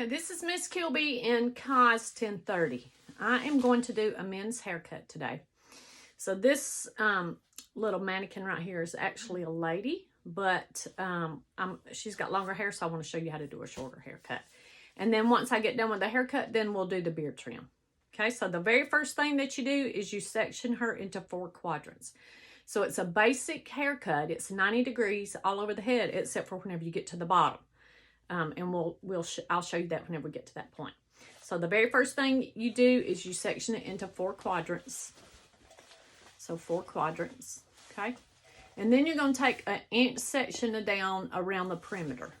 Okay, this is Miss Kilby in COSM1030. I am going to do a men's haircut today. So this little mannequin right here is actually a lady, but she's got longer hair, so I want to show you how to do a shorter haircut. And then once I get done with the haircut, then we'll do the beard trim. Okay, so the very first thing that you do is you section her into 4 quadrants. So it's a basic haircut. It's 90 degrees all over the head, except for whenever you get to the bottom. And I'll show you that whenever we get to that point. So the very first thing you do is you section it into 4 quadrants. So 4 quadrants, okay? And then you're going to take an inch section down around the perimeter.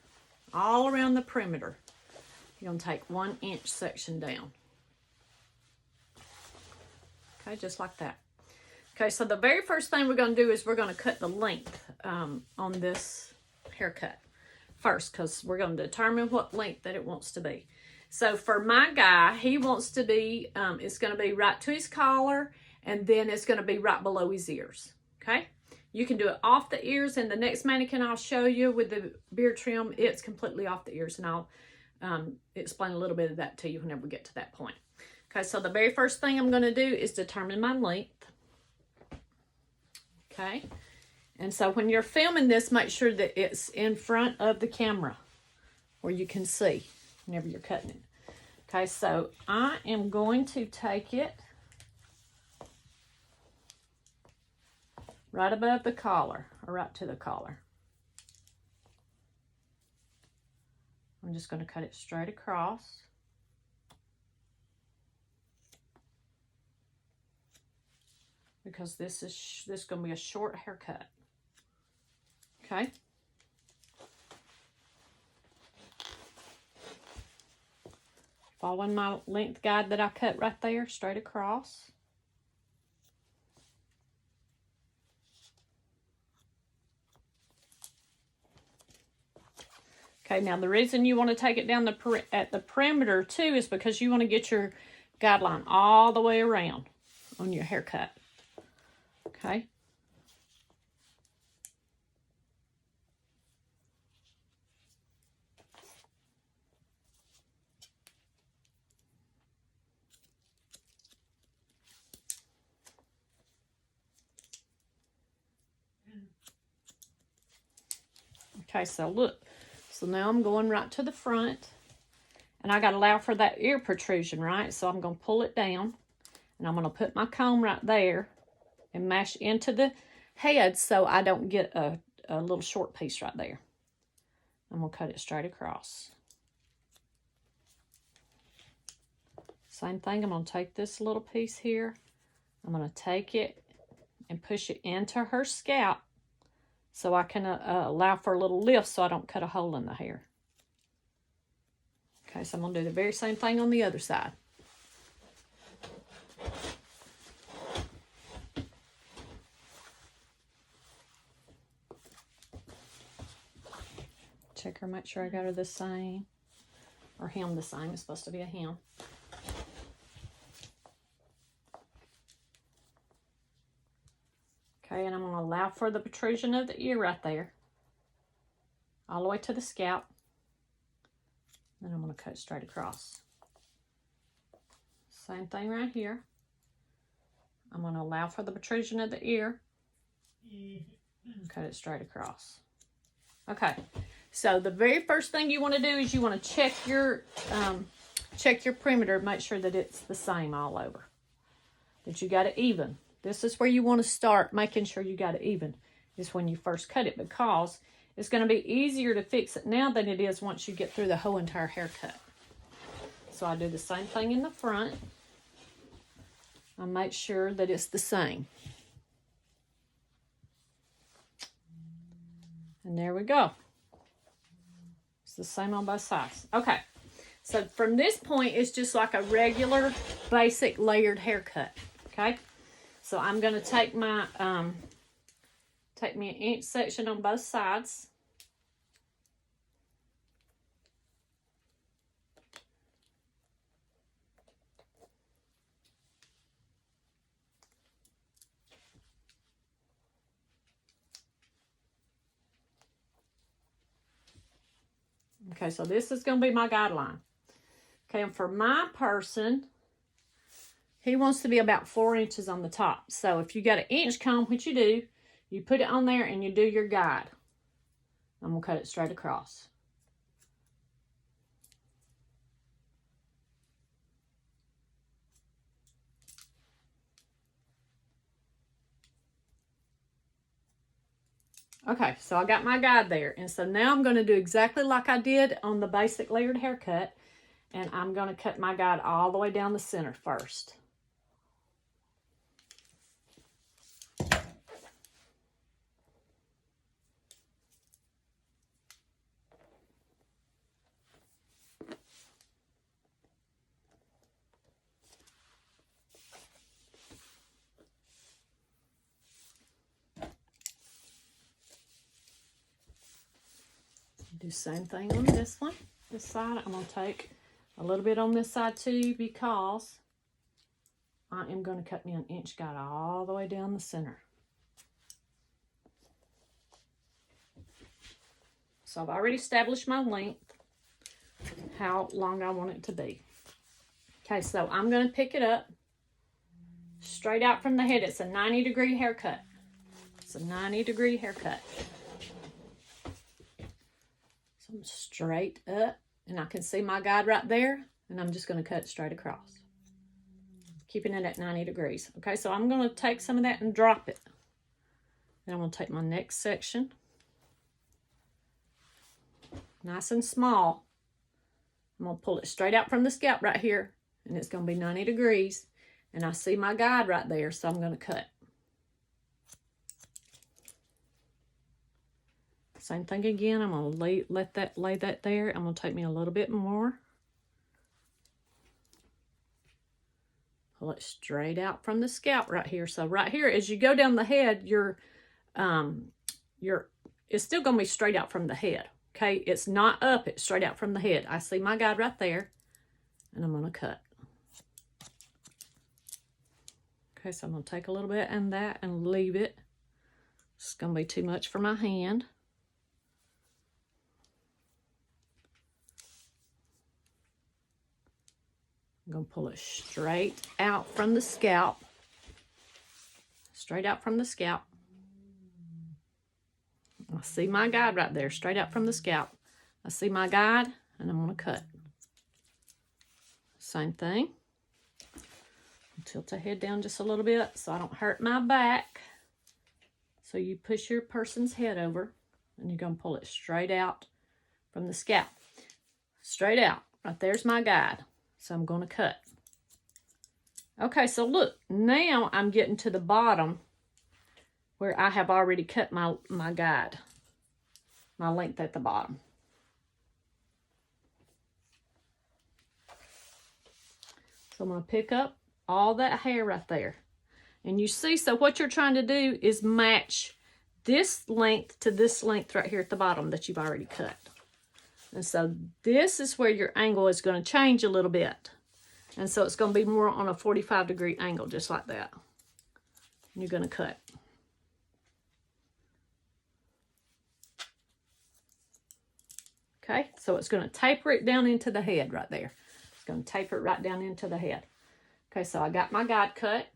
All around the perimeter. You're going to take 1 inch section down. Okay, just like that. Okay, so the very first thing we're going to do is we're going to cut the length on this haircut first, because we're going to determine what length that it wants to be. So for my guy, he wants to be, it's going to be right to his collar, and then it's going to be right below his ears. Okay, you can do it off the ears, and the next mannequin I'll show you with the beard trim, it's completely off the ears, and I'll explain a little bit of that to you whenever we get to that point. Okay, so the very first thing I'm going to do is determine my length. Okay. And so when you're filming this, make sure that it's in front of the camera where you can see whenever you're cutting it. Okay, so I am going to take it right above the collar, or right to the collar. I'm just going to cut it straight across. Because this is going to be a short haircut. Okay. Following my length guide that I cut right there, straight across. Okay, now the reason you want to take it down at the perimeter too is because you want to get your guideline all the way around on your haircut. Okay. Okay, so look. So now I'm going right to the front. And I got to allow for that ear protrusion, right? So I'm going to pull it down. And I'm going to put my comb right there and mash into the head so I don't get a little short piece right there. I'm going to cut it straight across. Same thing, I'm going to take this little piece here. I'm going to take it and push it into her scalp so I can allow for a little lift so I don't cut a hole in the hair. Okay, so I'm going to do the very same thing on the other side. Check her, make sure I got her the same. Or him the same, it's supposed to be a him. Okay, and I'm going to allow for the protrusion of the ear right there. All the way to the scalp. Then I'm going to cut straight across. Same thing right here. I'm going to allow for the protrusion of the ear. And cut it straight across. Okay, so the very first thing you want to do is you want to check your perimeter, make sure that it's the same all over. That you got it even. This is where you want to start making sure you got it even, is when you first cut it, because it's going to be easier to fix it now than it is once you get through the whole entire haircut. So I do the same thing in the front. I make sure that it's the same. And there we go. It's the same on both sides. Okay, so from this point, it's just like a regular, basic layered haircut, okay? So I'm going to take my, take me an inch section on both sides. Okay, so this is going to be my guideline. Okay, and for my person, he wants to be about 4 inches on the top. So if you got an inch comb, what you do, you put it on there and you do your guide. I'm going to cut it straight across. Okay, so I got my guide there. And so now I'm going to do exactly like I did on the basic layered haircut. And I'm going to cut my guide all the way down the center first. Do the same thing on this one. This side, I'm going to take a little bit on this side too, because I am going to cut me an inch guide all the way down the center. So I've already established my length, how long I want it to be. Okay, so I'm going to pick it up straight out from the head. It's a 90-degree haircut. It's a 90-degree haircut. So I'm straight up, and I can see my guide right there, and I'm just going to cut it straight across, keeping it at 90 degrees. Okay, so I'm going to take some of that and drop it. Then I'm going to take my next section, nice and small. I'm going to pull it straight out from the scalp right here, and it's going to be 90 degrees, and I see my guide right there, so I'm going to cut. Same thing again. I'm going to lay that there. I'm going to take me a little bit more. Pull it straight out from the scalp right here. So right here, as you go down the head, it's still going to be straight out from the head. Okay, it's not up, it's straight out from the head. I see my guide right there, and I'm going to cut. Okay, so I'm going to take a little bit and that and leave it. It's going to be too much for my hand. I'm going to pull it straight out from the scalp. Straight out from the scalp. I see my guide right there, straight out from the scalp. I see my guide, and I'm going to cut. Same thing. Tilt the head down just a little bit so I don't hurt my back. So you push your person's head over, and you're going to pull it straight out from the scalp. Straight out. Right there's my guide. So I'm going to cut. Okay, so look, now I'm getting to the bottom where I have already cut my guide, my length at the bottom. So I'm going to pick up all that hair right there. And you see, so what you're trying to do is match this length to this length right here at the bottom that you've already cut. And so this is where your angle is going to change a little bit. And so it's going to be more on a 45-degree angle, just like that. And you're going to cut. Okay, so it's going to taper it down into the head right there. It's going to taper it right down into the head. Okay, so I got my guide cut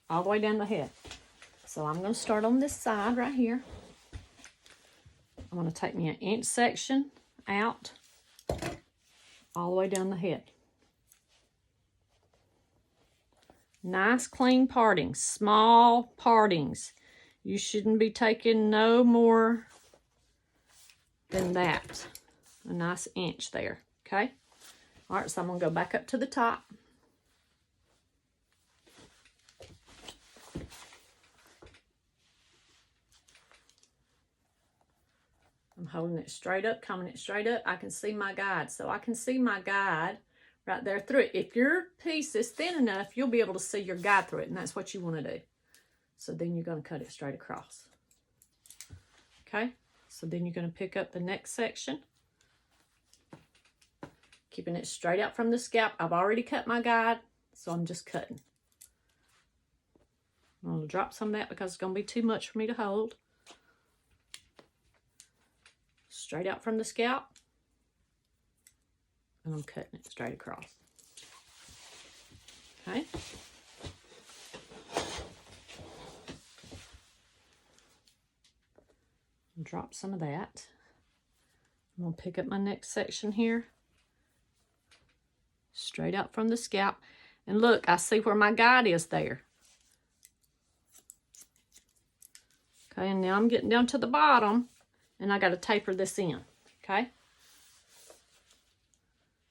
all the way down the head. So I'm going to start on this side right here. I'm going to take me an inch section out all the way down the head. Nice clean partings, small partings. You shouldn't be taking no more than that. A nice inch there, okay? All right, so I'm going to go back up to the top. I'm holding it straight up, coming it straight up. I can see my guide. So I can see my guide right there through it. If your piece is thin enough, you'll be able to see your guide through it, and that's what you want to do. So then you're going to cut it straight across. Okay? So then you're going to pick up the next section, keeping it straight out from the scalp. I've already cut my guide, so I'm just cutting. I'm going to drop some of that because it's going to be too much for me to hold. Straight out from the scalp. and I'm cutting it straight across. Okay. Drop some of that. I'm going to pick up my next section here, straight out from the scalp. And look, I see where my guide is there. Okay, and now I'm getting down to the bottom, and I got to taper this in, okay?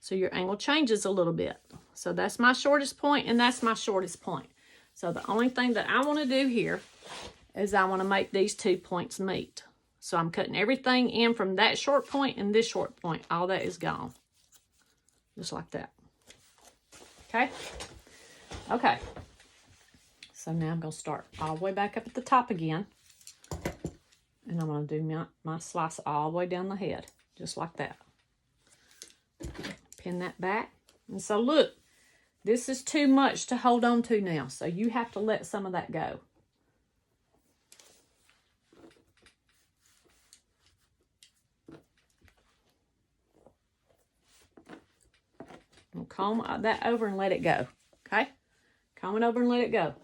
So your angle changes a little bit. So that's my shortest point, and that's my shortest point. So the only thing that I want to do here is I want to make these 2 points meet. So I'm cutting everything in from that short point and this short point. All that is gone. Just like that. Okay? Okay. So now I'm going to start all the way back up at the top again. And I'm going to do my slice all the way down the head. Just like that. Pin that back. And so look, this is too much to hold on to now. So you have to let some of that go. I'll comb that over and let it go. Okay? Comb it over and let it go.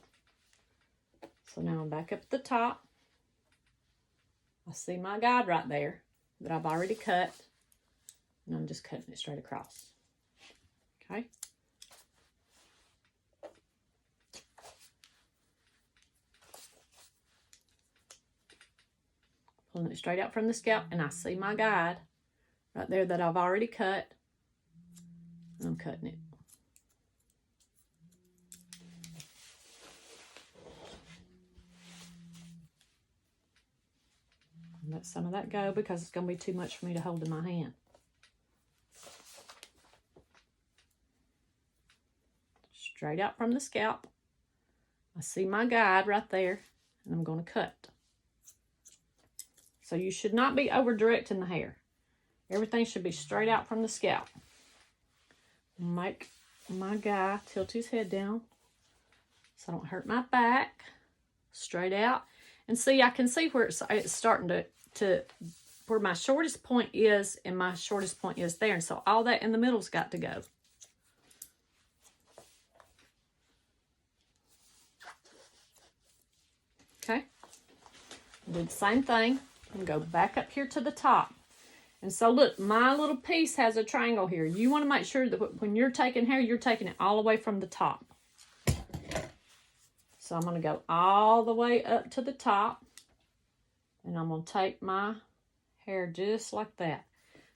So now I'm back up at the top. I see my guide right there that I've already cut. And I'm just cutting it straight across. Okay? Pulling it straight out from the scalp, and I see my guide right there that I've already cut. And I'm cutting it. Let some of that go because it's going to be too much for me to hold in my hand. Straight out from the scalp. I see my guide right there, and I'm going to cut. So you should not be over directing the hair. Everything should be straight out from the scalp. Make my guy tilt his head down so I don't hurt my back. Straight out. And see, I can see where it's starting to where my shortest point is, and my shortest point is there. And so all that in the middle's got to go. Okay. Do the same thing and go back up here to the top. And so look, my little piece has a triangle here. You want to make sure that when you're taking hair, you're taking it all the way from the top. So I'm going to go all the way up to the top. And I'm going to take my hair just like that.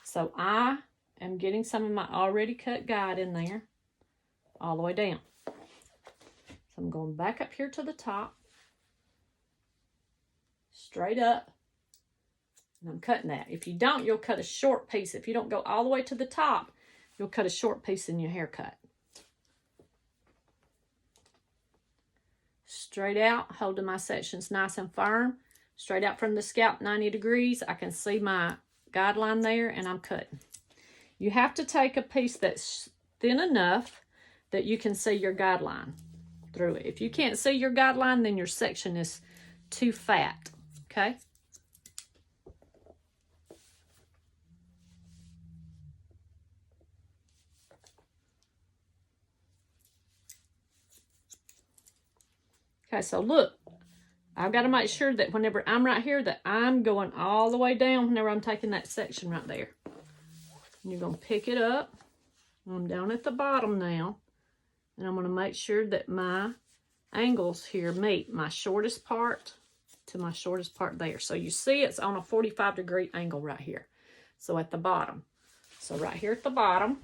So I am getting some of my already cut guide in there all the way down. So I'm going back up here to the top. Straight up. And I'm cutting that. If you don't, you'll cut a short piece. If you don't go all the way to the top, you'll cut a short piece in your haircut. Straight out, holding my sections nice and firm. Straight out from the scalp, 90 degrees. I can see my guideline there, and I'm cutting. You have to take a piece that's thin enough that you can see your guideline through it. If you can't see your guideline, then your section is too fat, okay? Okay, so look, I've got to make sure that whenever I'm right here that I'm going all the way down whenever I'm taking that section right there. And you're going to pick it up. I'm down at the bottom now. And I'm going to make sure that my angles here meet my shortest part to my shortest part there. So you see it's on a 45-degree angle right here. So at the bottom. So right here at the bottom,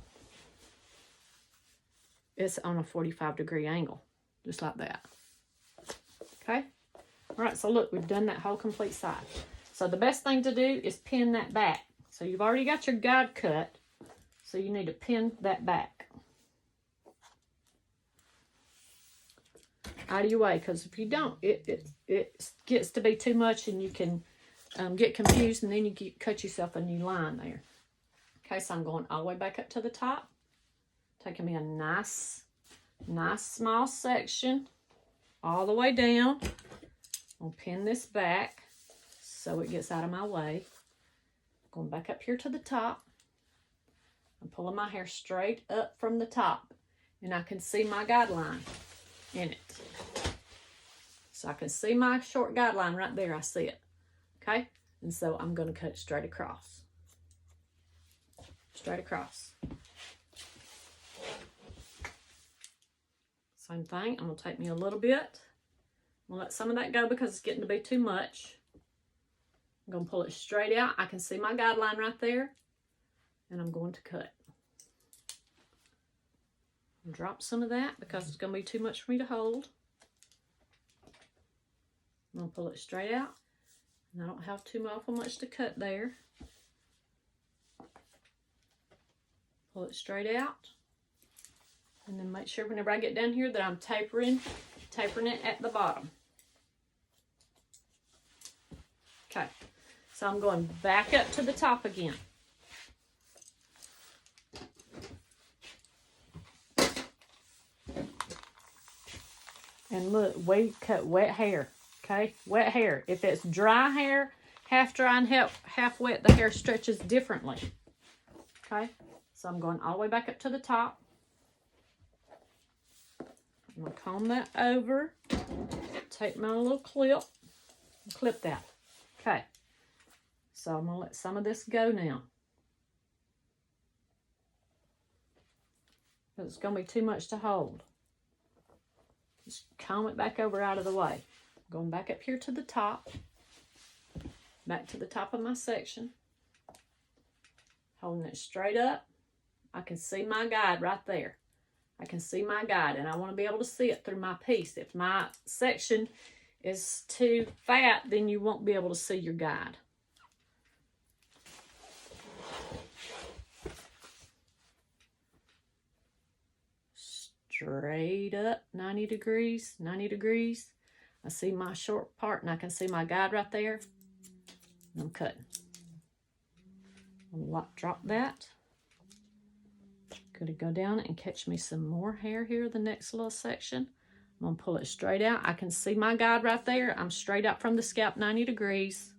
it's on a 45-degree angle. Just like that. Okay? All right, so look, we've done that whole complete side. So the best thing to do is pin that back. So you've already got your guide cut, so you need to pin that back out of your way, because if you don't, it gets to be too much, and you can get confused, and then you cut yourself a new line there. Okay, so I'm going all the way back up to the top, taking me a nice small section all the way down. I'll pin this back so it gets out of my way. Going back up here to the top. I'm pulling my hair straight up from the top, and I can see my guideline in it. So I can see my short guideline right there. I see it. Okay? And so I'm going to cut it straight across. Straight across. Same thing. I'm going to take me a little bit. I'm going to let some of that go because it's getting to be too much. I'm going to pull it straight out. I can see my guideline right there. And I'm going to cut. Drop some of that because it's going to be too much for me to hold. I'm going to pull it straight out. And I don't have too awful much to cut there. Pull it straight out. And then make sure whenever I get down here that I'm tapering it at the bottom. Okay, so I'm going back up to the top again. And look, we cut wet hair, okay? Wet hair. If it's dry hair, half dry and half wet, the hair stretches differently, okay? So I'm going all the way back up to the top. I'm going to comb that over, take my little clip, and clip that. Okay, so I'm going to let some of this go now. It's going to be too much to hold. Just comb it back over out of the way. Going back up here to the top. Back to the top of my section. Holding it straight up. I can see my guide right there. I can see my guide, and I want to be able to see it through my piece. If my section is too fat, then you won't be able to see your guide. Straight up, 90 degrees, 90 degrees. I see my short part, and I can see my guide right there. And I'm cutting. I'm going to drop that. Going to go down and catch me some more hair here, the next little section. I'm going to pull it straight out. I can see my guide right there. I'm straight out from the scalp, 90 degrees.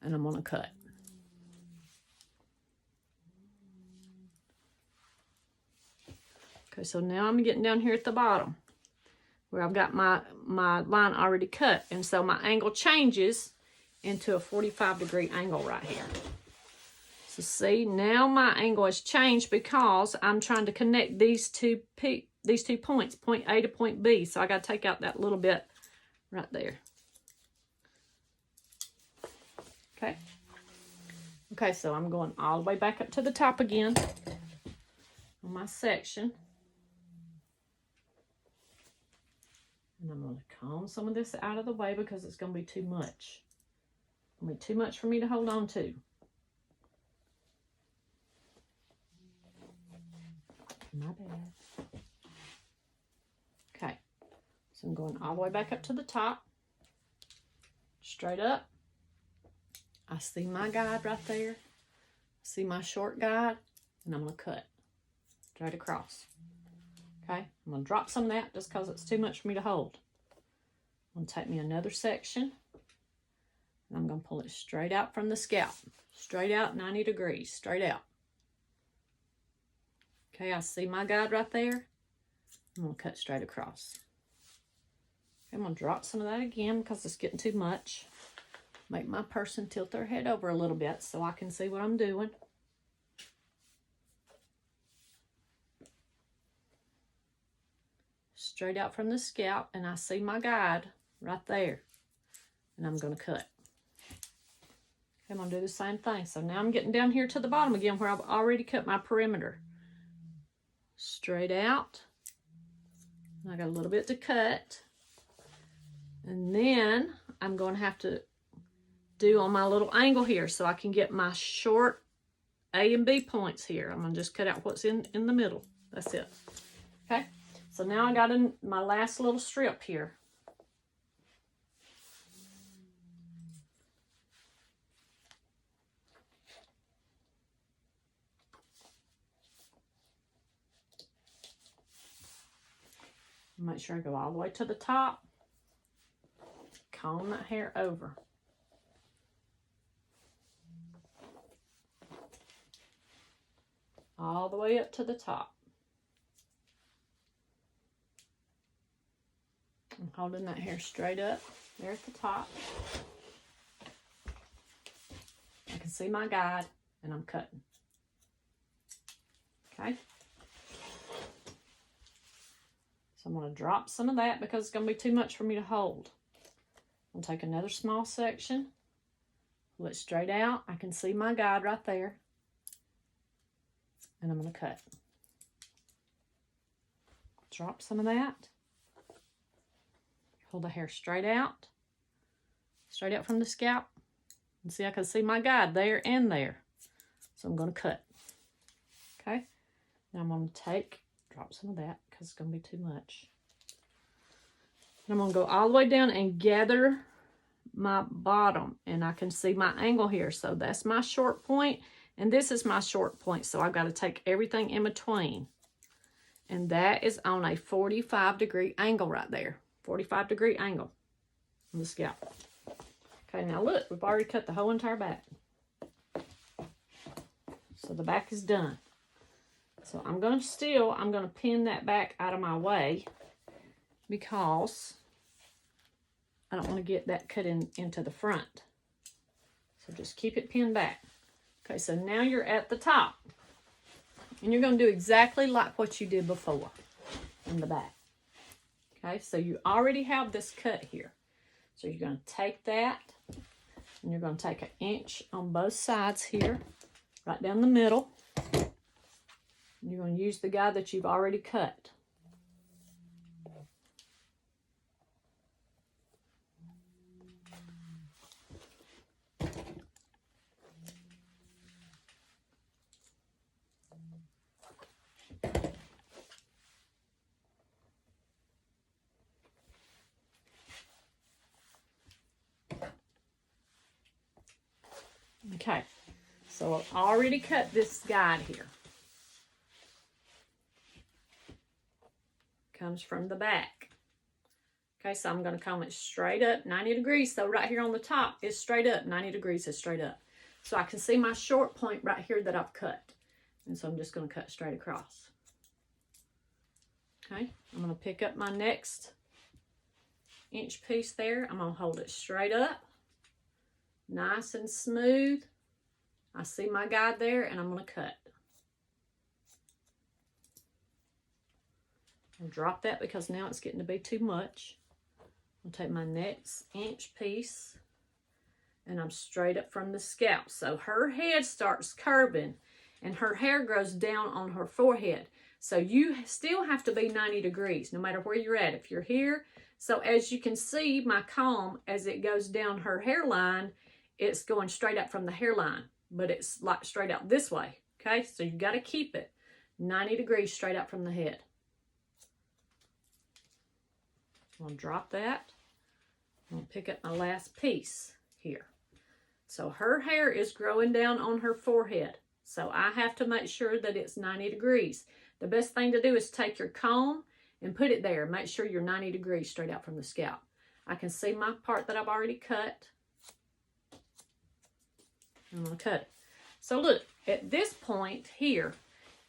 And I'm going to cut. Okay, so now I'm getting down here at the bottom where I've got my line already cut. And so my angle changes into a 45-degree angle right here. So see, now my angle has changed because I'm trying to connect these two points, point A to point B. So I got to take out that little bit right there. Okay. Okay, so I'm going all the way back up to the top again on my section. And I'm going to comb some of this out of the way because it's going to be too much. It's going to be too much for me to hold on to. My bad. Okay, so I'm going all the way back up to the top, straight up. I see my guide right there. I see my short guide, and I'm going to cut straight across. Okay, I'm going to drop some of that just because it's too much for me to hold. I'm going to take me another section, and I'm going to pull it straight out from the scalp. Straight out, 90 degrees, straight out. Okay, I see my guide right there. I'm going to cut straight across. Okay, I'm going to drop some of that again because it's getting too much. Make my person tilt their head over a little bit so I can see what I'm doing. Straight out from the scalp, and I see my guide right there. And I'm going to cut. Okay, I'm going to do the same thing. So now I'm getting down here to the bottom again where I've already cut my perimeter. Straight out. I got a little bit to cut. And then I'm going to have to do on my little angle here so I can get my short A and B points here. I'm going to just cut out what's in the middle. That's it. Okay. So now I got in my last little strip here. Make sure I go all the way to the top. Comb that hair over. all the way up to the top. I'm holding that hair straight up there at the top. I can see my guide, and I'm cutting. Okay. So I'm going to drop some of that because it's going to be too much for me to hold. I'll take another small section, pull it straight out. I can see my guide right there. And I'm going to cut. Drop some of that. Pull the hair straight out from the scalp. And see, I can see my guide there and there. So I'm going to cut. Okay. Now I'm going to drop some of that because it's going to be too much. And I'm going to go all the way down and gather my bottom. And I can see my angle here. So that's my short point. And this is my short point. So I've got to take everything in between. And that is on a 45-degree angle right there. 45-degree angle on the scalp. Okay, now look, we've already cut the whole entire back. So the back is done. So I'm going to pin that back out of my way because I don't want to get that cut into the front. So just keep it pinned back. Okay, so now you're at the top. And you're going to do exactly like what you did before in the back. Okay, so you already have this cut here. So you're going to take that and you're going to take 1 inch on both sides here, right down the middle. And you're going to use the guide that you've already cut. Okay, so I've already cut this guide here. Comes from the back. Okay, so I'm going to comb it straight up 90 degrees. So right here on the top is straight up. 90 degrees is straight up. So I can see my short point right here that I've cut. And so I'm just going to cut straight across. Okay, I'm going to pick up my next inch piece there. I'm going to hold it straight up. Nice and smooth. I see my guide there and I'm going to cut. I'll drop that because now it's getting to be too much. I'll take my next inch piece and I'm straight up from the scalp. So her head starts curving and her hair grows down on her forehead. So you still have to be 90 degrees no matter where you're at. If you're here, so as you can see my comb as it goes down her hairline, it's going straight up from the hairline, but it's like straight out this way. Okay, so you got to keep it 90 degrees straight up from the head. I'm going to drop that. I'm going to pick up my last piece here. So her hair is growing down on her forehead. So I have to make sure that it's 90 degrees. The best thing to do is take your comb and put it there. Make sure you're 90 degrees straight out from the scalp. I can see my part that I've already cut. I'm going to cut it. So look, at this point here,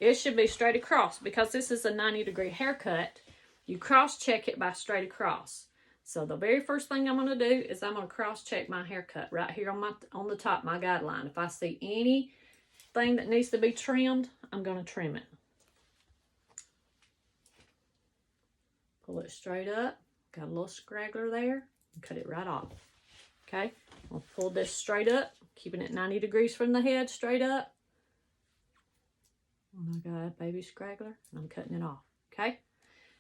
it should be straight across because this is a 90-degree haircut. You cross-check it by straight across. So the very first thing I'm going to do is I'm going to cross-check my haircut right here on the top, my guideline. If I see anything that needs to be trimmed, I'm going to trim it. Pull it straight up. Got a little scraggler there. And cut it right off. Okay? I'll pull this straight up, keeping it 90 degrees from the head, straight up. Oh my God, baby scraggler. And I'm cutting it off. Okay?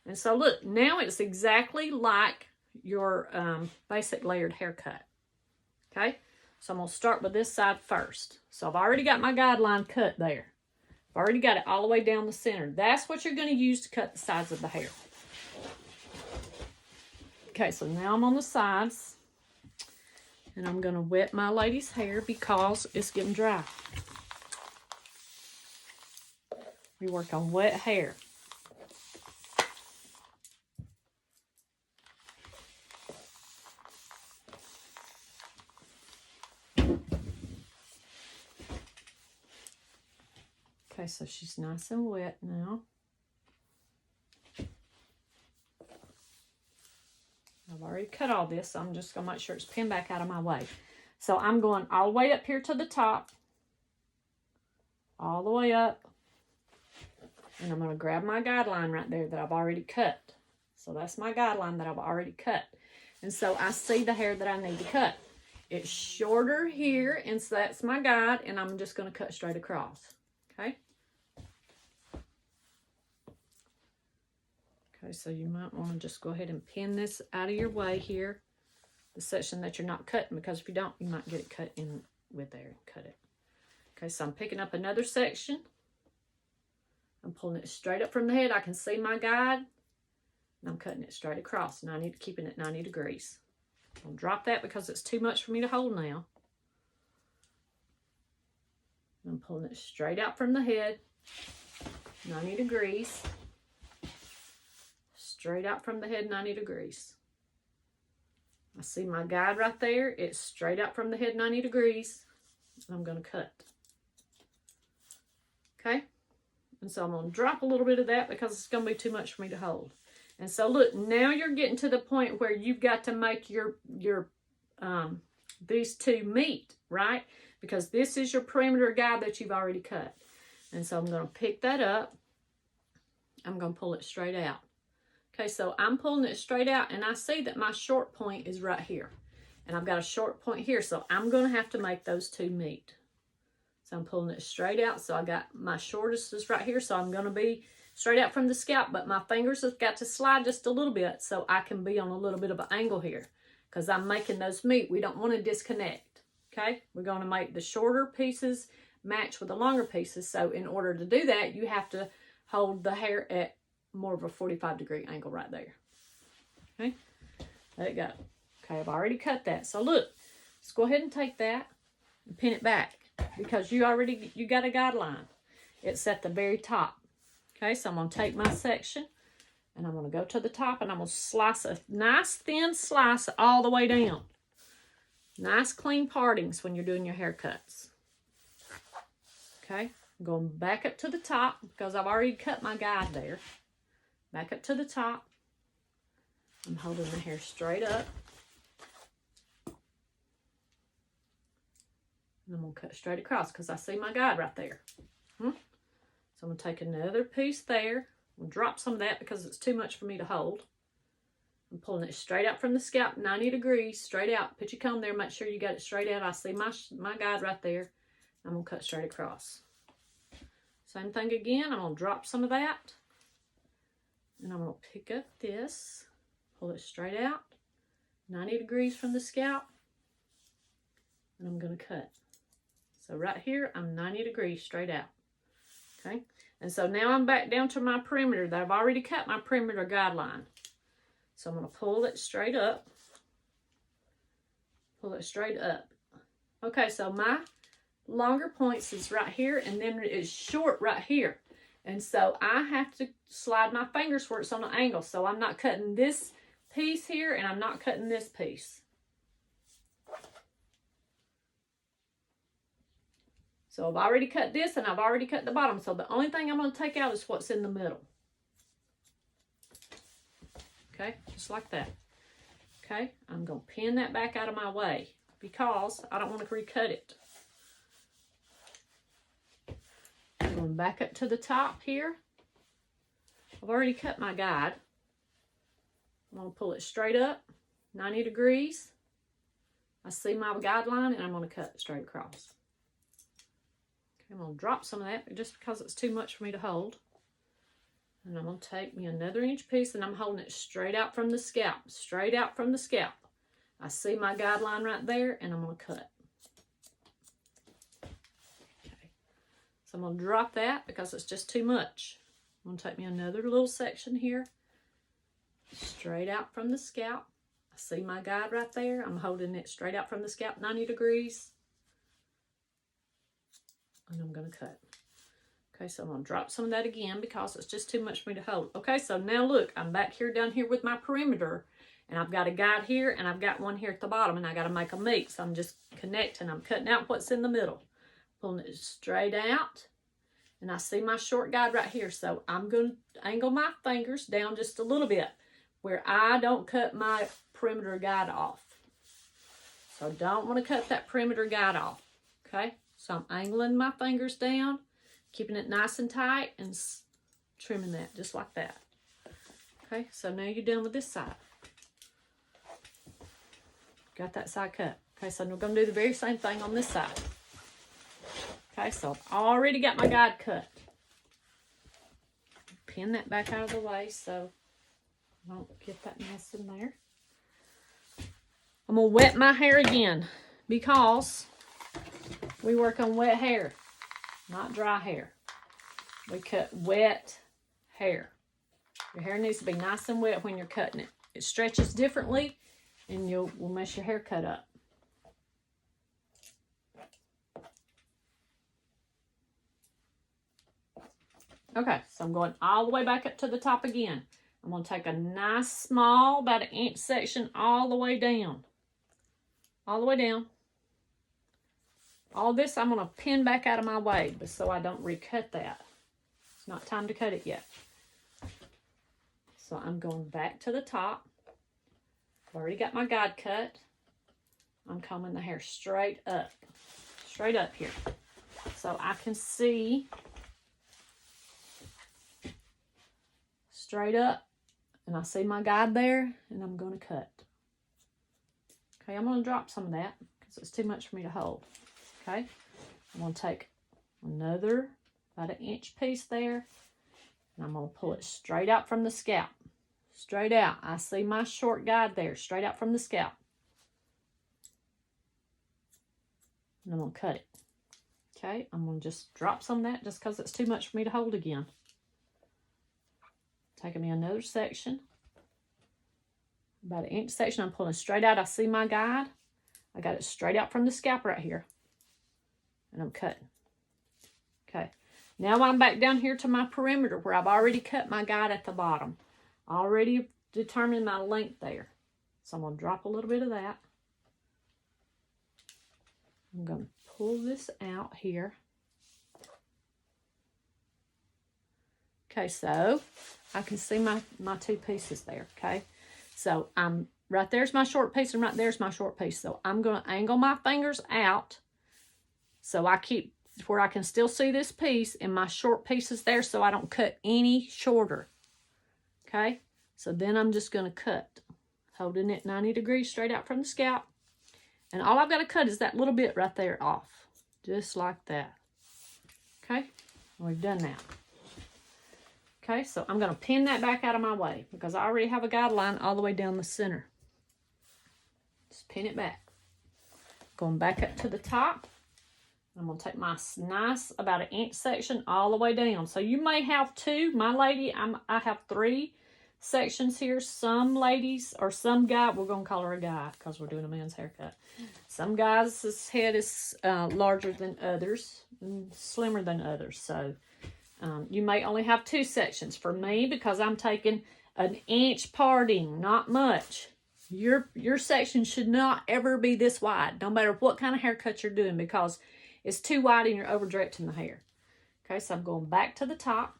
And so look, now it's exactly like your basic layered haircut. Okay? So I'm going to start with this side first. So I've already got my guideline cut there. I've already got it all the way down the center. That's what you're going to use to cut the sides of the hair. Okay, so now I'm on the sides. And I'm going to wet my lady's hair because it's getting dry. We work on wet hair. Okay, so she's nice and wet now. I've already cut all this, so I'm just going to make sure it's pinned back out of my way. So I'm going all the way up here to the top, all the way up, and I'm going to grab my guideline right there that I've already cut. So that's my guideline that I've already cut. And so I see the hair that I need to cut. It's shorter here, and so that's my guide, and I'm just going to cut straight across. Okay? Okay, so you might want to just go ahead and pin this out of your way here, the section that you're not cutting, because if you don't, you might get it cut in with there and cut it. Okay, so I'm picking up another section. I'm pulling it straight up from the head. I can see my guide, and I'm cutting it straight across, and I need to keep it at 90 degrees. I'll drop that because it's too much for me to hold now. I'm pulling it straight out from the head, 90 degrees. Straight out from the head, 90 degrees. I see my guide right there. It's straight out from the head, 90 degrees. And I'm going to cut. Okay? And so I'm going to drop a little bit of that because it's going to be too much for me to hold. And so look, now you're getting to the point where you've got to make these two meet, right? Because this is your perimeter guide that you've already cut. And so I'm going to pick that up. I'm going to pull it straight out. Okay, so I'm pulling it straight out, and I see that my short point is right here. And I've got a short point here, so I'm going to have to make those two meet. So I'm pulling it straight out, so I got my shortest is right here, so I'm going to be straight out from the scalp, but my fingers have got to slide just a little bit so I can be on a little bit of an angle here because I'm making those meet. We don't want to disconnect, okay? We're going to make the shorter pieces match with the longer pieces, so in order to do that, you have to hold the hair at more of a 45-degree angle right there. Okay, let it go. Okay, I've already cut that. So look, let's go ahead and take that and pin it back because you got a guideline. It's at the very top. Okay, so I'm going to take my section and I'm going to go to the top and I'm going to slice a nice thin slice all the way down. Nice clean partings when you're doing your haircuts. Okay, I'm going back up to the top because I've already cut my guide there. Back up to the top. I'm holding the hair straight up. And I'm going to cut straight across because I see my guide right there. So I'm going to take another piece there. I'm going to drop some of that because it's too much for me to hold. I'm pulling it straight out from the scalp, 90 degrees, straight out. Put your comb there, make sure you got it straight out. I see my guide right there. I'm going to cut straight across. Same thing again. I'm going to drop some of that. And I'm going to pick up this, pull it straight out, 90 degrees from the scalp, and I'm going to cut. So right here, I'm 90 degrees straight out. Okay? And so now I'm back down to my perimeter that I've already cut my perimeter guideline. So I'm going to pull it straight up. Pull it straight up. Okay, so my longer points is right here, and then it's short right here. And so I have to slide my fingers where it's on an angle. So I'm not cutting this piece here and I'm not cutting this piece. So I've already cut this and I've already cut the bottom. So the only thing I'm going to take out is what's in the middle. Okay, just like that. Okay, I'm going to pin that back out of my way because I don't want to recut it. Going back up to the top here. I've already cut my guide. I'm going to pull it straight up, 90 degrees. I see my guideline and I'm going to cut it straight across. Okay, I'm going to drop some of that just because it's too much for me to hold. And I'm going to take me another inch piece and I'm holding it straight out from the scalp. Straight out from the scalp. I see my guideline right there and I'm going to cut. So I'm going to drop that because it's just too much. I'm going to take me another little section here. Straight out from the scalp. I see my guide right there. I'm holding it straight out from the scalp, 90 degrees. And I'm going to cut. Okay, so I'm going to drop some of that again because it's just too much for me to hold. Okay, so now look, I'm back here down here with my perimeter. And I've got a guide here and I've got one here at the bottom. And I got to make them meet. So I'm just connecting. I'm cutting out what's in the middle. Pulling it straight out, And I see my short guide right here. So I'm going to angle my fingers down just a little bit where I don't cut my perimeter guide off. So I don't want to cut that perimeter guide off. Okay, so I'm angling my fingers down, keeping it nice and tight, and trimming that just like that. Okay, so now you're done with this side. Got that side cut. Okay, so we're going to do the very same thing on this side. Okay, so I've already got my guide cut. Pin that back out of the way so I don't get that mess in there. I'm going to wet my hair again because we work on wet hair, not dry hair. We cut wet hair. Your hair needs to be nice and wet when you're cutting it. It stretches differently and will mess your hair cut up. Okay, so I'm going all the way back up to the top again. I'm going to take a nice small, about an inch section all the way down. All the way down. All this I'm going to pin back out of my way so I don't recut that. It's not time to cut it yet. So I'm going back to the top. I've already got my guide cut. I'm combing the hair straight up here. So I can see straight up, and I see my guide there, and I'm going to cut. Okay, I'm going to drop some of that because it's too much for me to hold. Okay, I'm going to take another about an inch piece there, and I'm going to pull it straight out from the scalp. Straight out. I see my short guide there, straight out from the scalp. And I'm going to cut it. Okay, I'm going to just drop some of that just because it's too much for me to hold again. Taking me another section, about an inch section. I'm pulling straight out. I see my guide. I got it straight out from the scalp right here. And I'm cutting. Okay, now I'm back down here to my perimeter where I've already cut my guide at the bottom. Already determined my length there. So I'm going to drop a little bit of that. I'm going to pull this out here. Okay, so I can see my two pieces there, okay? So right there's my short piece and right there's my short piece. So I'm going to angle my fingers out so I keep where I can still see this piece and my short pieces there so I don't cut any shorter. Okay, so then I'm just going to cut, holding it 90 degrees straight out from the scalp. And all I've got to cut is that little bit right there off, just like that. Okay, we've done that. Okay, so I'm going to pin that back out of my way because I already have a guideline all the way down the center. Just pin it back. Going back up to the top. I'm going to take my nice about an inch section all the way down. So you may have two. My lady, I have 3 sections here. Some ladies or some guy, we're going to call her a guy because we're doing a man's haircut. Some guys' head is larger than others and slimmer than others. So you may only have 2 sections. For me, because I'm taking an inch parting, not much. Your section should not ever be this wide, no matter what kind of haircut you're doing, because it's too wide and you're over-directing the hair. Okay, so I'm going back to the top.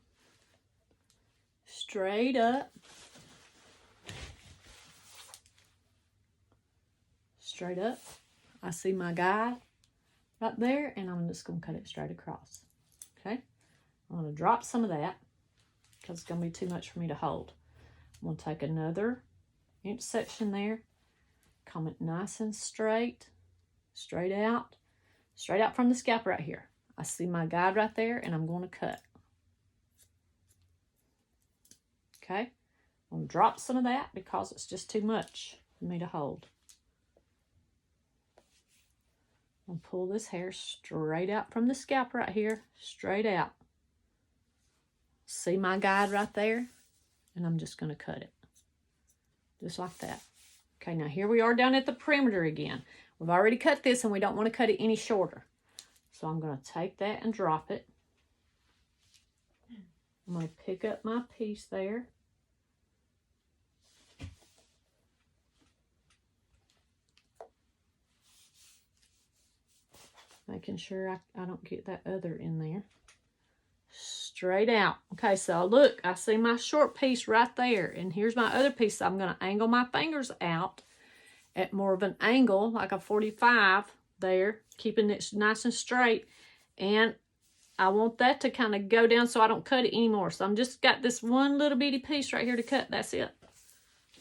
Straight up. Straight up. I see my guide right there, and I'm just going to cut it straight across. Okay, I'm going to drop some of that because it's going to be too much for me to hold. I'm going to take another inch section there, comb it nice and straight out from the scalp right here. I see my guide right there, and I'm going to cut. Okay, I'm going to drop some of that because it's just too much for me to hold. I'm going to pull this hair straight out from the scalp right here, straight out. See my guide right there, and I'm just going to cut it. Just like that. Okay, now here we are down at the perimeter again. We've already cut this, and we don't want to cut it any shorter. So I'm going to take that and drop it. I'm going to pick up my piece there. Making sure I don't get that other in there. straight out. Okay, so look, I see my short piece right there, and here's my other piece. So I'm going to angle my fingers out at more of an angle, like a 45 there, keeping it nice and straight, and I want that to kind of go down so I don't cut it anymore. So I'm just got this one little bitty piece right here to cut. That's it.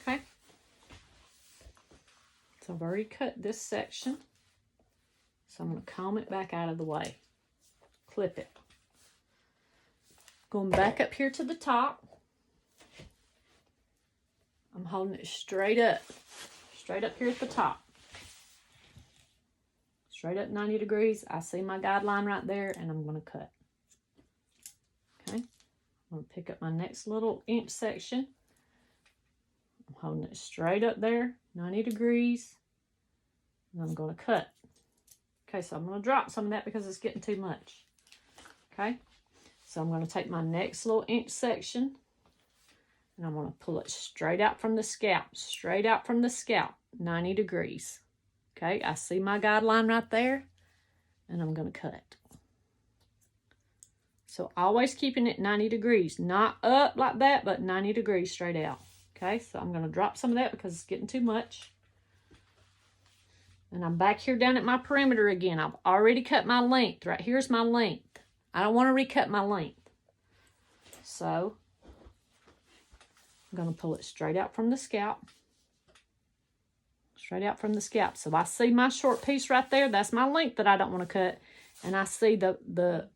Okay. So I've already cut this section. So I'm going to comb it back out of the way. Clip it. Going back up here to the top. I'm holding it straight up here at the top. Straight up 90 degrees. I see my guideline right there, and I'm going to cut. Okay. I'm going to pick up my next little inch section. I'm holding it straight up there, 90 degrees, and I'm going to cut. Okay, so I'm going to drop some of that because it's getting too much. Okay, so I'm going to take my next little inch section, and I'm going to pull it straight out from the scalp, 90 degrees. Okay, I see my guideline right there, and I'm going to cut. So always keeping it 90 degrees, not up like that, but 90 degrees straight out. Okay, so I'm going to drop some of that because it's getting too much. And I'm back here down at my perimeter again. I've already cut my length. Right here's my length. I don't want to recut my length. So I'm going to pull it straight out from the scalp. Straight out from the scalp. So I see my short piece right there. That's my length that I don't want to cut. And I see the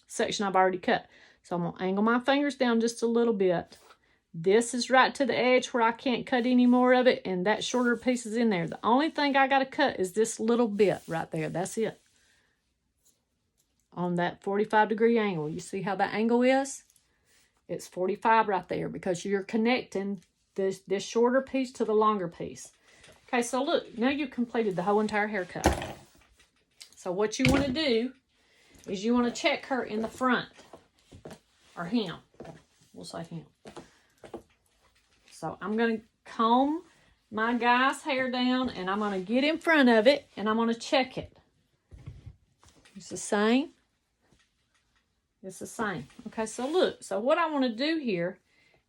section I've already cut. So I'm going to angle my fingers down just a little bit. This is right to the edge where I can't cut any more of it. And that shorter piece is in there. The only thing I got to cut is this little bit right there. That's it. On that 45-degree angle. You see how that angle is? It's 45 right there because you're connecting this shorter piece to the longer piece. Okay, so look, now you've completed the whole entire haircut. So what you want to do is you want to check her in the front, or him. We'll say him. So I'm going to comb my guy's hair down, and I'm going to get in front of it, and I'm going to check it. It's the same. It's the same. Okay, so look. So what I want to do here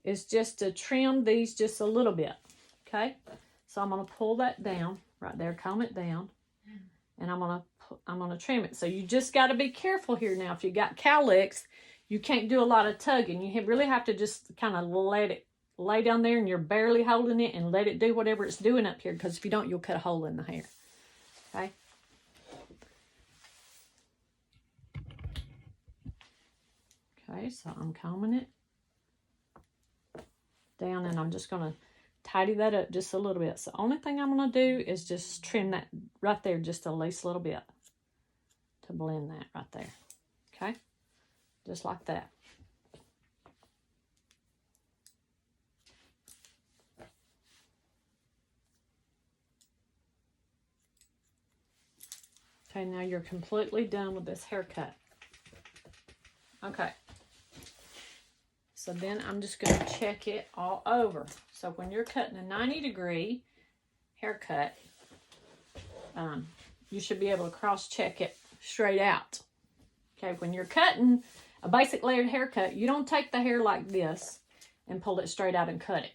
is just to trim these just a little bit. Okay? So I'm going to pull that down right there, comb it down, and I'm going to trim it. So you just got to be careful here now. If you got cowlicks, you can't do a lot of tugging. You really have to just kind of let it lay down there, and you're barely holding it, and let it do whatever it's doing up here, because if you don't, you'll cut a hole in the hair. Okay? Okay, so I'm combing it down, and I'm just going to tidy that up just a little bit. So the only thing I'm going to do is just trim that right there just at least a little bit to blend that right there. Okay? Just like that. Okay, now you're completely done with this haircut. Okay. So then I'm just going to check it all over. So when you're cutting a 90-degree haircut, you should be able to cross-check it straight out. Okay, when you're cutting a basic layered haircut, you don't take the hair like this and pull it straight out and cut it.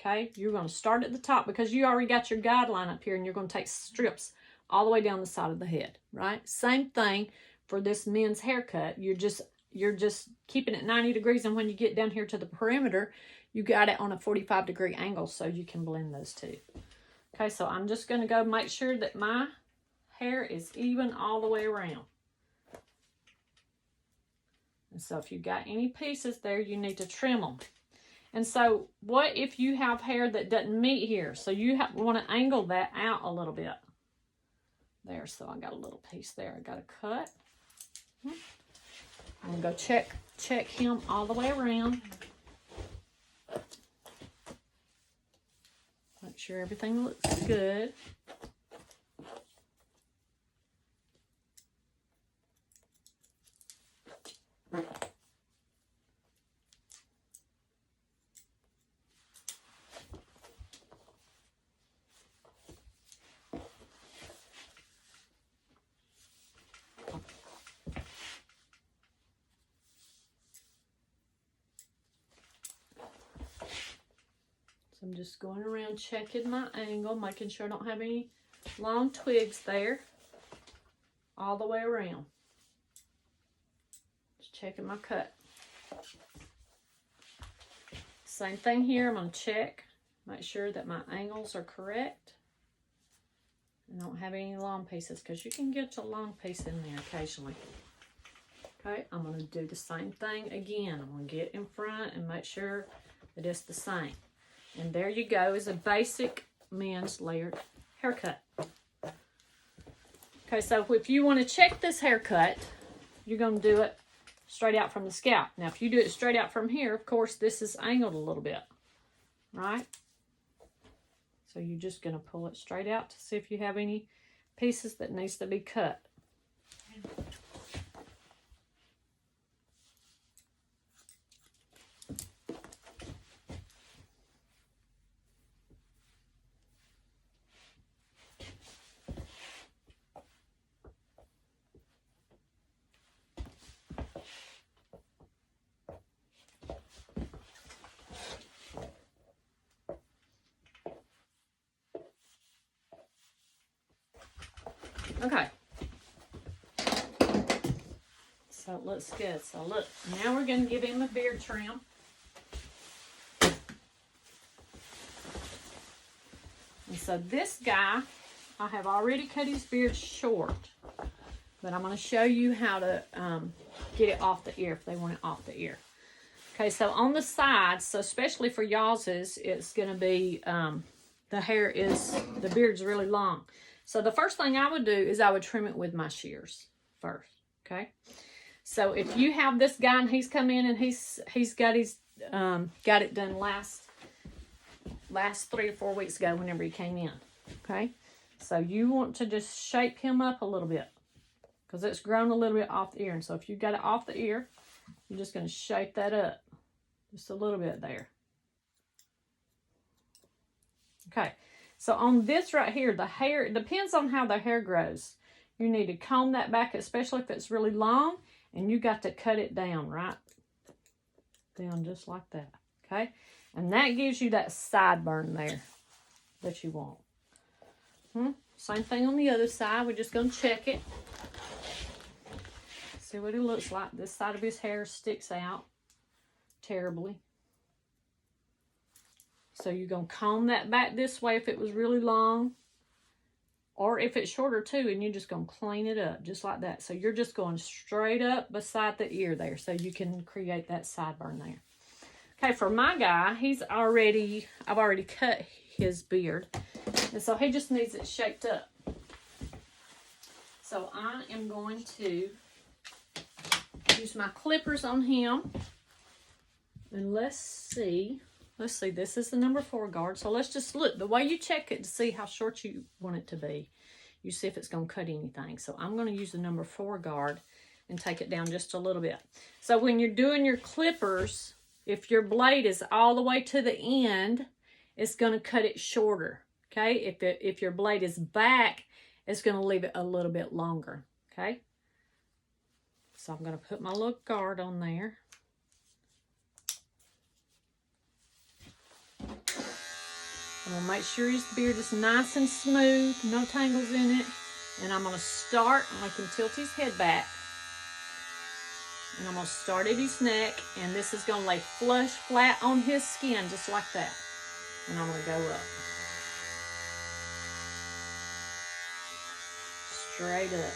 Okay, you're going to start at the top because you already got your guideline up here, and you're going to take strips all the way down the side of the head, right? Same thing for this men's haircut. You're just keeping it 90 degrees, and when you get down here to the perimeter, you got it on a 45-degree angle so you can blend those two. Okay, so I'm just going to go make sure that my hair is even all the way around. And so if you got any pieces there, you need to trim them. And so what if you have hair that doesn't meet here? So you want to angle that out a little bit. There, so I got a little piece there I got to cut. I'm going to go check him all the way around. Make sure everything looks good. I'm just going around checking my angle, making sure I don't have any long twigs there all the way around. Just checking my cut. Same thing here. I'm going to check, make sure that my angles are correct. I don't have any long pieces because you can get a long piece in there occasionally. Okay, I'm going to do the same thing again. I'm going to get in front and make sure that it's the same. And there you go, is a basic men's layered haircut. Okay, so if you want to check this haircut, you're going to do it straight out from the scalp. Now, if you do it straight out from here, of course, this is angled a little bit, right? So you're just going to pull it straight out to see if you have any pieces that needs to be cut. Okay, so it looks good. So look, now we're going to give him a beard trim. And so this guy, I have already cut his beard short, but I'm going to show you how to get it off the ear if they want it off the ear. Okay, so on the sides, so especially for y'all's, it's going to be, the beard's really long. So the first thing I would do is I would trim it with my shears first, okay? So if you have this guy and he's come in and he's got it done last 3 or 4 weeks ago whenever he came in, okay? So you want to just shape him up a little bit because it's grown a little bit off the ear. And so if you've got it off the ear, you're just going to shape that up just a little bit there. Okay. So on this right here, the hair, it depends on how the hair grows. You need to comb that back, especially if it's really long, and you got to cut it down, right? Down just like that, okay? And that gives you that sideburn there that you want. Same thing on the other side. We're just going to check it. See what it looks like. This side of his hair sticks out terribly. So you're going to comb that back this way if it was really long. Or if it's shorter too, and you're just going to clean it up just like that. So you're just going straight up beside the ear there so you can create that sideburn there. Okay, for my guy, I've already cut his beard. And so he just needs it shaped up. So I am going to use my clippers on him. And let's see, this is the number 4 guard. So let's just look, the way you check it to see how short you want it to be. You see if it's going to cut anything. So I'm going to use the number 4 guard and take it down just a little bit. So when you're doing your clippers, if your blade is all the way to the end, it's going to cut it shorter. Okay, if your blade is back, it's going to leave it a little bit longer. Okay, so I'm going to put my little guard on there. I'm going to make sure his beard is nice and smooth, no tangles in it. And I'm going to start, I can tilt his head back. And I'm going to start at his neck, and this is going to lay flush, flat on his skin, just like that. And I'm going to go up. Straight up.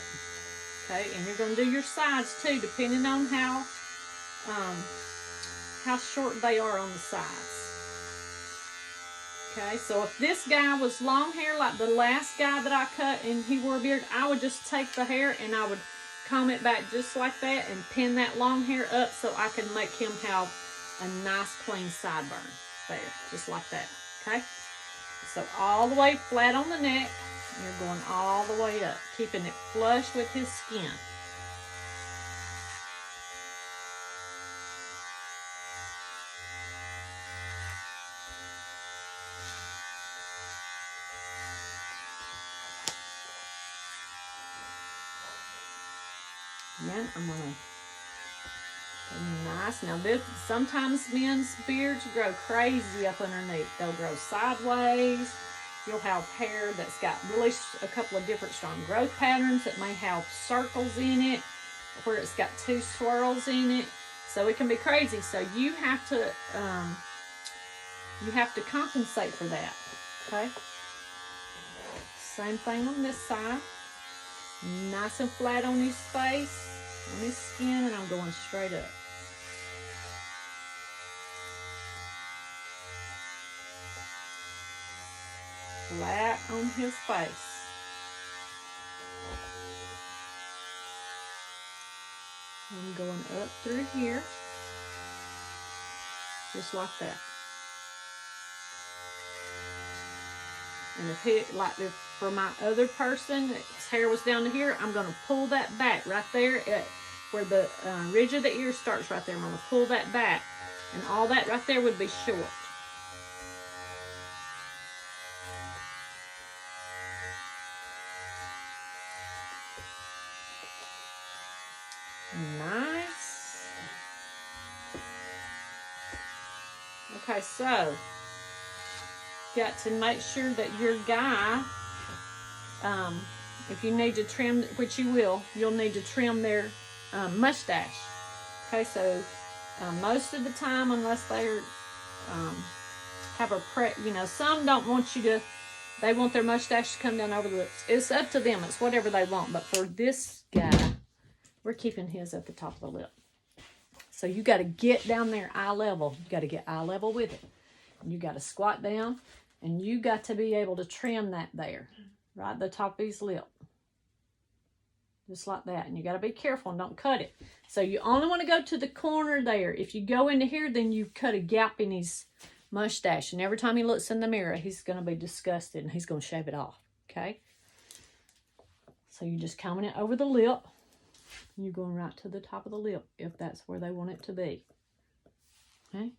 Okay, and you're going to do your sides too, depending on how short they are on the sides. Okay, so if this guy was long hair like the last guy that I cut and he wore a beard, I would just take the hair and I would comb it back just like that and pin that long hair up so I can make him have a nice clean sideburn there, just like that, okay? So all the way flat on the neck, you're going all the way up, keeping it flush with his skin. Then I'm going to Nice. Now this, sometimes men's beards grow crazy up underneath. They'll grow sideways. You'll have hair that's got really a couple of different strong growth patterns that may have circles in it, where it's got 2 swirls in it. So it can be crazy. So you have to compensate for that. Okay. Same thing on this side. Nice and flat on his face, on his skin, and I'm going straight up. Flat on his face. I'm going up through here, just like that. And if for my other person, his hair was down to here, I'm going to pull that back right there at where the ridge of the ear starts right there. I'm going to pull that back, and all that right there would be short. Nice. Okay, so got to make sure that your guy, if you need to trim, which you will, you'll need to trim their mustache. Okay, so most of the time, unless they're have a some don't want you to, they want their mustache to come down over the lips. It's up to them. It's whatever they want. But for this guy, we're keeping his at the top of the lip. So you got to get down there eye level. You got to get eye level with it. You got to squat down, and you got to be able to trim that there, right at the top of his lip. Just like that. And you got to be careful and don't cut it. So you only want to go to the corner there. If you go into here, then you cut a gap in his mustache. And every time he looks in the mirror, he's going to be disgusted, and he's going to shave it off. Okay? So you're just combing it over the lip. You're going right to the top of the lip if that's where they want it to be. Okay?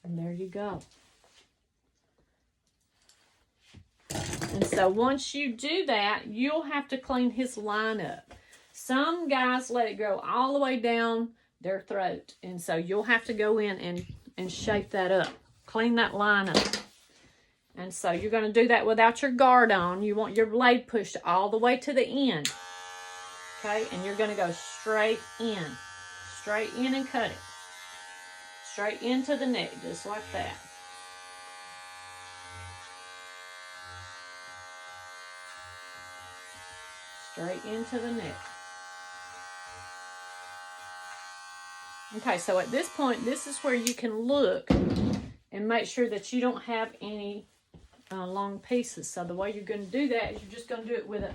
And there you go. And so once you do that, you'll have to clean his line up. Some guys let it grow all the way down their throat. And so you'll have to go in and shape that up. Clean that line up. And so you're going to do that without your guard on. You want your blade pushed all the way to the end. Okay? And you're going to go straight in. Straight in and cut it. Straight into the neck, just like that. Straight into the neck. Okay, so at this point, this is where you can look and make sure that you don't have any long pieces. So the way you're going to do that is you're just going to do it with a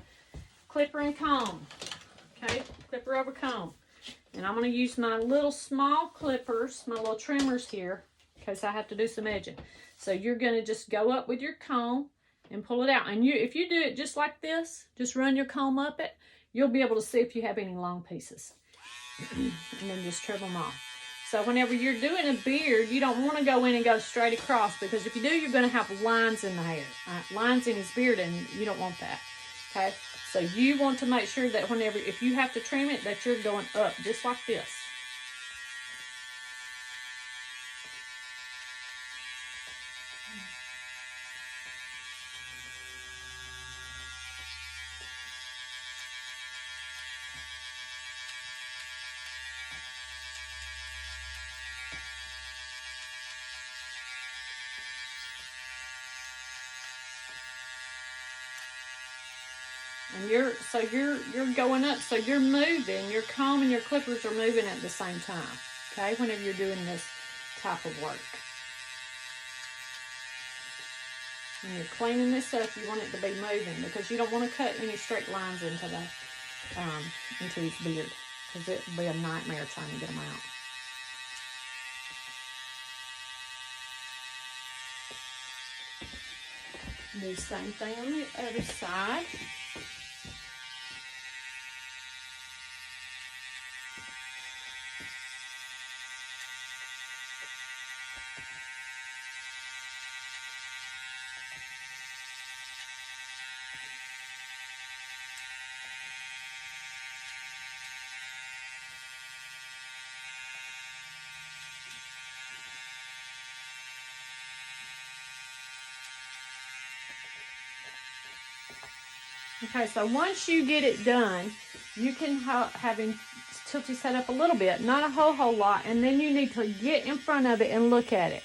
clipper and comb. Okay, clipper over comb. And I'm going to use my little small clippers, my little trimmers here, because I have to do some edging. So you're going to just go up with your comb and pull it out. And if you do it just like this, just run your comb up it, you'll be able to see if you have any long pieces. And then just trim them off. So whenever you're doing a beard, you don't want to go in and go straight across, because if you do, you're going to have lines in the hair, lines in his beard, and you don't want that. Okay, so you want to make sure that if you have to trim it, that you're going up just like this. And you're going up, so you're moving. Your comb and your clippers are moving at the same time. Okay, whenever you're doing this type of work. When you're cleaning this up, you want it to be moving, because you don't want to cut any straight lines into his beard, because it would be a nightmare trying to get them out. Do the same thing on the other side. Okay, so once you get it done, you can have him tilt his head up a little bit, not a whole lot, and then you need to get in front of it and look at it.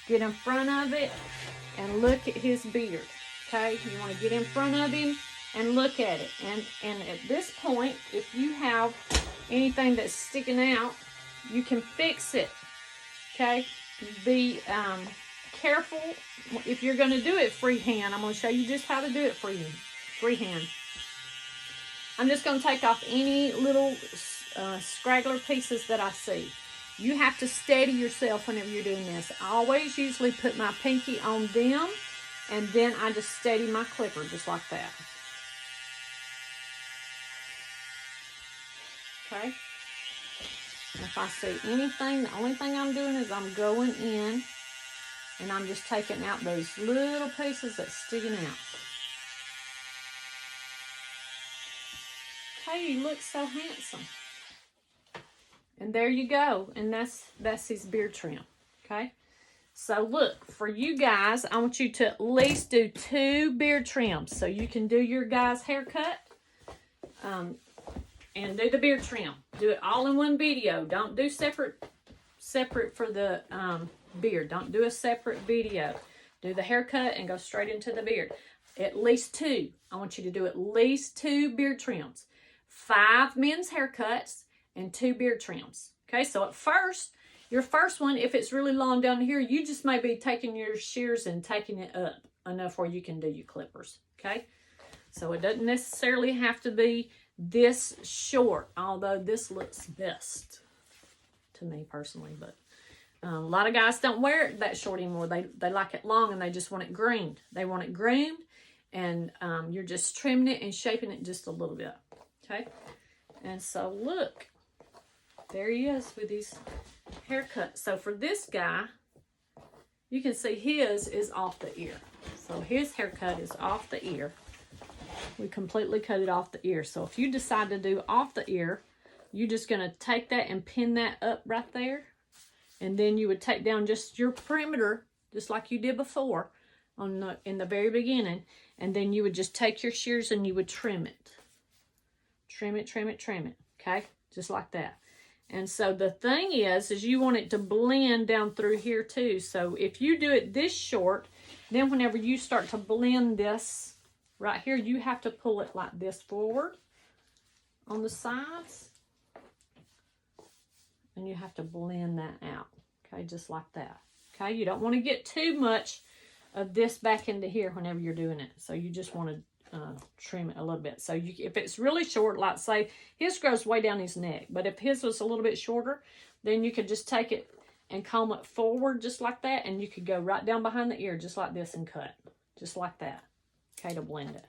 Get in front of it and look at his beard. Okay, you want to get in front of him and look at it. And at this point, if you have anything that's sticking out, you can fix it. Okay, be careful if you're going to do it freehand. I'm going to show you just how to do it freehand. I'm just going to take off any little scraggler pieces that I see. You have to steady yourself whenever you're doing this. I always usually put my pinky on them, and then I just steady my clipper just like that. Okay? And if I see anything, the only thing I'm doing is I'm going in and I'm just taking out those little pieces that's sticking out. Okay, you look so handsome. And there you go. And that's his beard trim. Okay? So look, for you guys, I want you to at least do 2 beard trims so you can do your guy's haircut and do the beard trim. Do it all in one video. Don't do separate for the beard. Don't do a separate video. Do the haircut and go straight into the beard. At least 2. I want you to do at least 2 beard trims. 5 men's haircuts and 2 beard trims. Okay, so at first, your first one, if it's really long down here, you just may be taking your shears and taking it up enough where you can do your clippers. Okay, so it doesn't necessarily have to be this short, although this looks best to me personally. But a lot of guys don't wear it that short anymore. They like it long and they just want it groomed. They want it groomed, and you're just trimming it and shaping it just a little bit. Okay, and so look, there he is with his haircut. So for this guy, you can see his is off the ear. So his haircut is off the ear. We completely cut it off the ear. So if you decide to do off the ear, you're just going to take that and pin that up right there. And then you would take down just your perimeter, just like you did before in the very beginning. And then you would just take your shears and you would trim it. Trim it, trim it, trim it. Okay? Just like that. And so the thing is you want it to blend down through here too. So if you do it this short, then whenever you start to blend this right here, you have to pull it like this forward on the sides. And you have to blend that out. Okay, just like that. Okay, you don't want to get too much of this back into here whenever you're doing it. So you just want to trim it a little bit. So if it's really short, like say his grows way down his neck, but if his was a little bit shorter, then you could just take it and comb it forward just like that, and you could go right down behind the ear just like this and cut just like that. Okay, to blend it.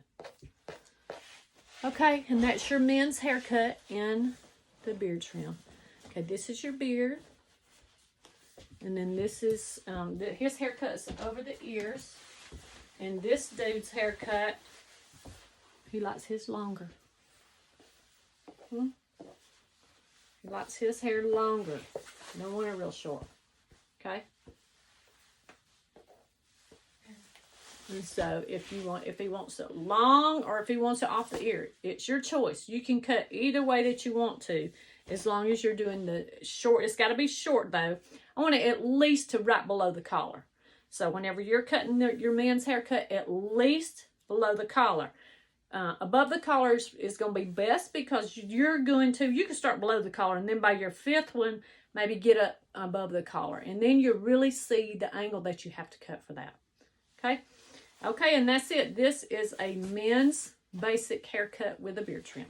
Okay, and that's your men's haircut in the beard trim. Okay, this is your beard, and then this is his haircut's over the ears, and this dude's haircut, he likes his longer. He likes his hair longer. You don't want it real short. Okay? And so if he wants it long or if he wants it off the ear, it's your choice. You can cut either way that you want to, as long as you're doing the short. It's got to be short though. I want it at least to right below the collar. So whenever you're cutting your man's haircut, at least below the collar. Above the collar is going to be best, because you can start below the collar, and then by your 5th one, maybe get up above the collar. And then you really see the angle that you have to cut for that. Okay? Okay, and that's it. This is a men's basic haircut with a beard trim.